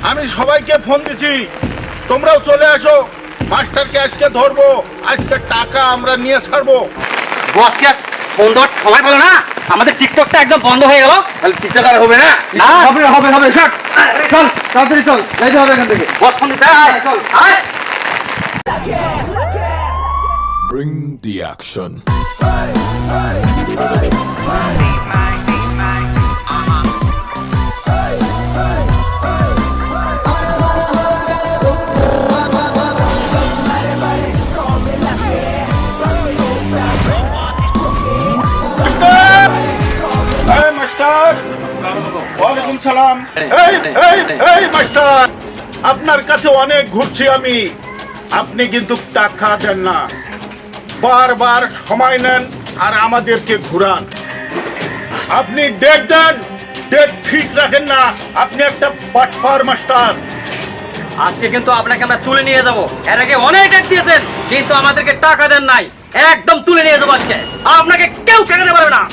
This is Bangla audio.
আমি সবাইকে ফোন দিছি, তোমরাও চলে আসো। মাস্টারকে আজকে ধরবো, আজকে টাকা আমরা নিয়ে ছাড়বো। বসকে ফোন দেওয়ার সময় পেলো না, আমাদের টিকটকটা একদম বন্ধ হয়ে গেল। তাহলে টিকটক আর হবে না। হবে হবে হবে, চল তাড়াতাড়ি চল, যাইতে হবে এখান থেকে। বস ফোন দিচ্ছে, চল। Bring the action. ওয়ালাইকুম সালাম। এই মাস্টার, আপনার কাছে অনেক ঘুরছি আমি, আপনি কিন্তু টাকা দেন না, বারবার সময় নেন আর আমাদেরকে ঘুরান। আপনি ডেট দেন, ডেট ঠিক রাখেন না, আপনি একটা বাটপার মাস্টার। আজকে কিন্তু আপনাকে আমরা তুলে নিয়ে যাবো। এর আগে অনেক ডেট দিয়েছেন, কিন্তু আমাদেরকে টাকা দেন নাই। একদম তুলে নিয়ে যাবো আজকে, আপনাকে কেউ কেটে পারবে না।